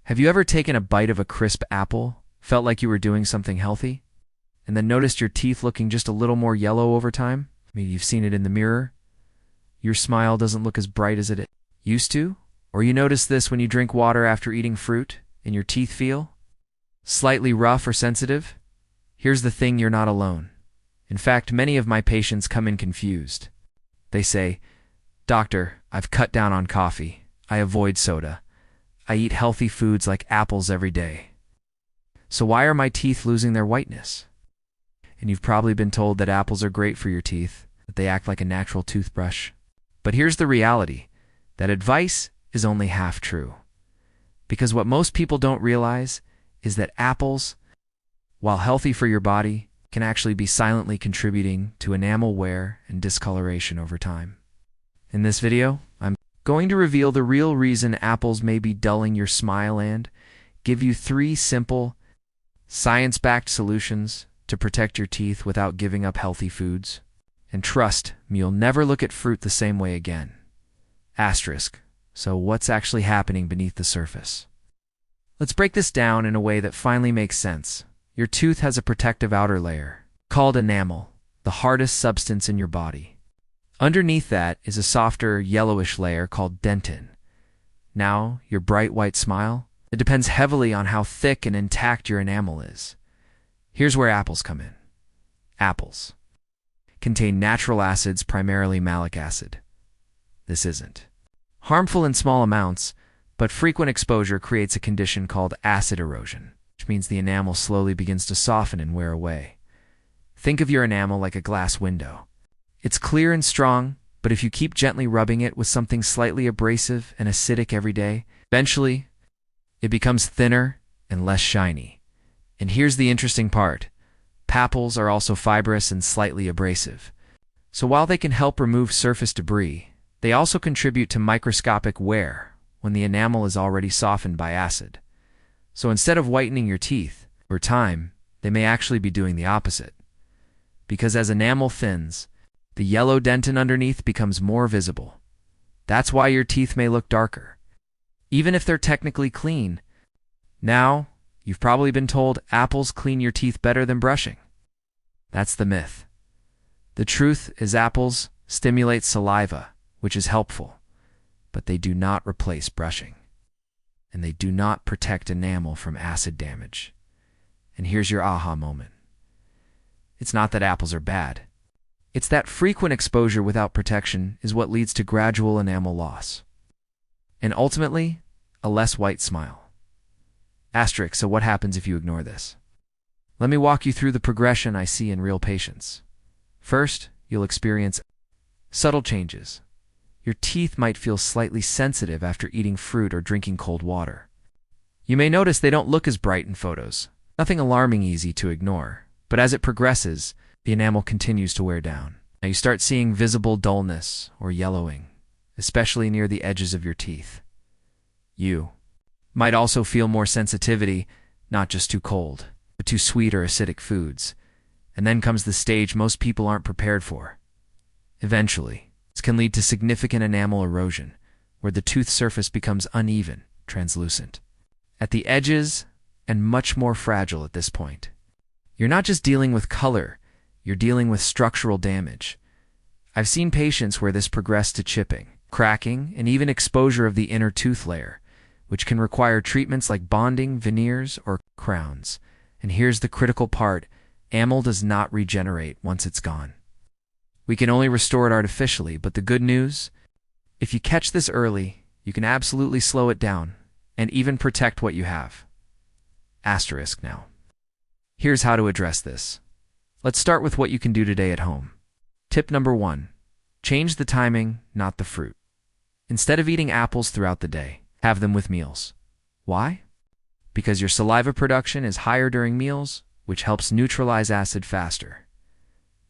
Have you ever taken a bite of a crisp apple, felt like you were doing something healthy, and then noticed your teeth looking just a little more yellow over time? Maybe you've seen it in the mirror. Your smile doesn't look as bright as it used to. Or you notice this when you drink water after eating fruit, and your teeth feel slightly rough or sensitive. Here's the thing, you're not alone. In fact, many of my patients come in confused. They say, "Doctor, I've cut down on coffee. I avoid soda. I eat healthy foods like apples every day. So why are my teeth losing their whiteness?" And you've probably been told that apples are great for your teeth, that they act like a natural toothbrush. But here's the reality. That advice is only half true. Because what most people don't realize is that apples, while healthy for your body, can actually be silently contributing to enamel wear and discoloration over time. In this video, I'm going to reveal the real reason apples may be dulling your smile and give you 3 simple, science-backed solutions to protect your teeth without giving up healthy foods. And trust me, you'll never look at fruit the same way again. Asterisk. So what's actually happening beneath the surface? Let's break this down in a way that finally makes sense. Your tooth has a protective outer layer, called enamel, the hardest substance in your body. Underneath that is a softer, yellowish layer called dentin. Now, your bright white smile, it depends heavily on how thick and intact your enamel is. Here's where apples come in. Apples contain natural acids, primarily malic acid. This isn't harmful in small amounts, but frequent exposure creates a condition called acid erosion, which means the enamel slowly begins to soften and wear away. Think of your enamel like a glass window. It's clear and strong, but if you keep gently rubbing it with something slightly abrasive and acidic every day, eventually it becomes thinner and less shiny. And here's the interesting part. Apples are also fibrous and slightly abrasive. So while they can help remove surface debris, they also contribute to microscopic wear when the enamel is already softened by acid. So instead of whitening your teeth, over time, they may actually be doing the opposite. Because as enamel thins, the yellow dentin underneath becomes more visible. That's why your teeth may look darker, even if they're technically clean. Now, you've probably been told apples clean your teeth better than brushing. That's the myth. The truth is apples stimulate saliva, which is helpful, but they do not replace brushing. And they do not protect enamel from acid damage. And here's your aha moment. It's not that apples are bad. It's that frequent exposure without protection is what leads to gradual enamel loss. And ultimately, a less white smile. Asterisk, so what happens if you ignore this? Let me walk you through the progression I see in real patients. First, you'll experience subtle changes. Your teeth might feel slightly sensitive after eating fruit or drinking cold water. You may notice they don't look as bright in photos. Nothing alarming, easy to ignore. But as it progresses, the enamel continues to wear down. Now you start seeing visible dullness or yellowing, especially near the edges of your teeth. You might also feel more sensitivity, not just to cold, but to sweet or acidic foods. And then comes the stage most people aren't prepared for. Eventually, this can lead to significant enamel erosion, where the tooth surface becomes uneven, translucent at the edges, and much more fragile at this point. You're not just dealing with color, you're dealing with structural damage. I've seen patients where this progressed to chipping, cracking, and even exposure of the inner tooth layer, which can require treatments like bonding, veneers, or crowns. And here's the critical part. Enamel does not regenerate once it's gone. We can only restore it artificially, but the good news, if you catch this early, you can absolutely slow it down and even protect what you have. Asterisk now. Here's how to address this. Let's start with what you can do today at home. Tip number 1. Change the timing, not the fruit. Instead of eating apples throughout the day, have them with meals. Why? Because your saliva production is higher during meals, which helps neutralize acid faster.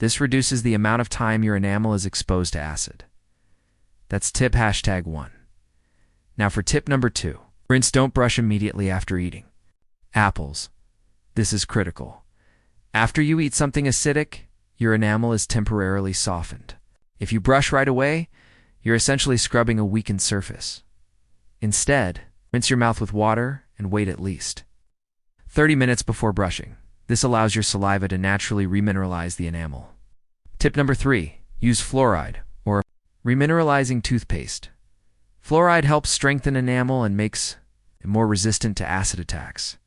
This reduces the amount of time your enamel is exposed to acid. That's tip #1. Now for tip number 2. Rinse, don't brush immediately after eating. Apples. This is critical. After you eat something acidic, your enamel is temporarily softened. If you brush right away, you're essentially scrubbing a weakened surface. Instead, rinse your mouth with water and wait at least 30 minutes before brushing. This allows your saliva to naturally remineralize the enamel. Tip number 3. Use fluoride or remineralizing toothpaste. Fluoride helps strengthen enamel and makes it more resistant to acid attacks.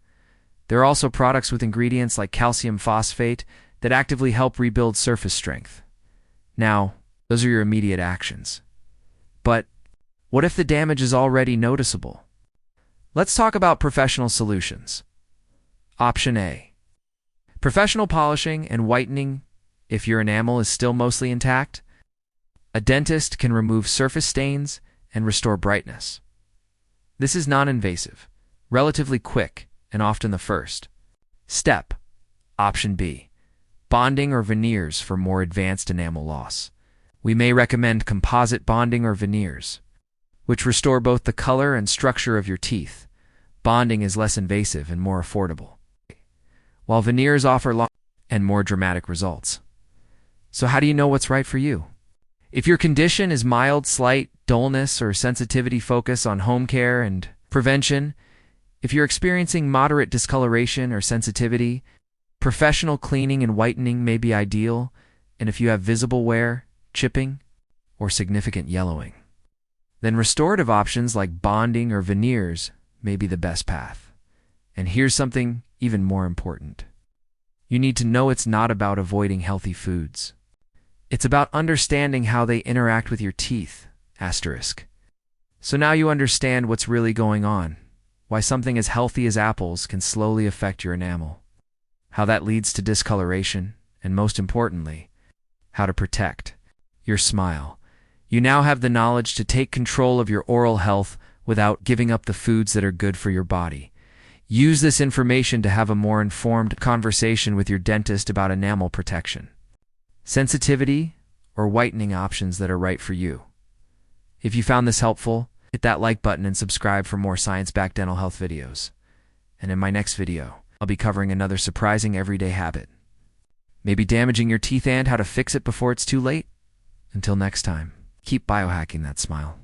There are also products with ingredients like calcium phosphate that actively help rebuild surface strength. Now, those are your immediate actions. But what if the damage is already noticeable? Let's talk about professional solutions. Option A. Professional polishing and whitening if your enamel is still mostly intact. A dentist can remove surface stains and restore brightness. This is non-invasive, relatively quick, and often the first step. Option B. Bonding or veneers for more advanced enamel loss. We may recommend composite bonding or veneers, which restore both the color and structure of your teeth. Bonding is less invasive and more affordable, while veneers offer long and more dramatic results. So how do you know what's right for you? If your condition is mild, slight dullness or sensitivity, focus on home care and prevention. If you're experiencing moderate discoloration or sensitivity, professional cleaning and whitening may be ideal, and if you have visible wear, chipping, or significant yellowing, then restorative options like bonding or veneers may be the best path. And here's something even more important. You need to know it's not about avoiding healthy foods. It's about understanding how they interact with your teeth. Asterisk. So now you understand what's really going on, why something as healthy as apples can slowly affect your enamel, how that leads to discoloration, and most importantly, how to protect your smile. You now have the knowledge to take control of your oral health without giving up the foods that are good for your body. Use this information to have a more informed conversation with your dentist about enamel protection, sensitivity, or whitening options that are right for you. If you found this helpful, hit that like button and subscribe for more science-backed dental health videos. And in my next video, I'll be covering another surprising everyday habit, maybe damaging your teeth, and how to fix it before it's too late. Until next time, keep biohacking that smile.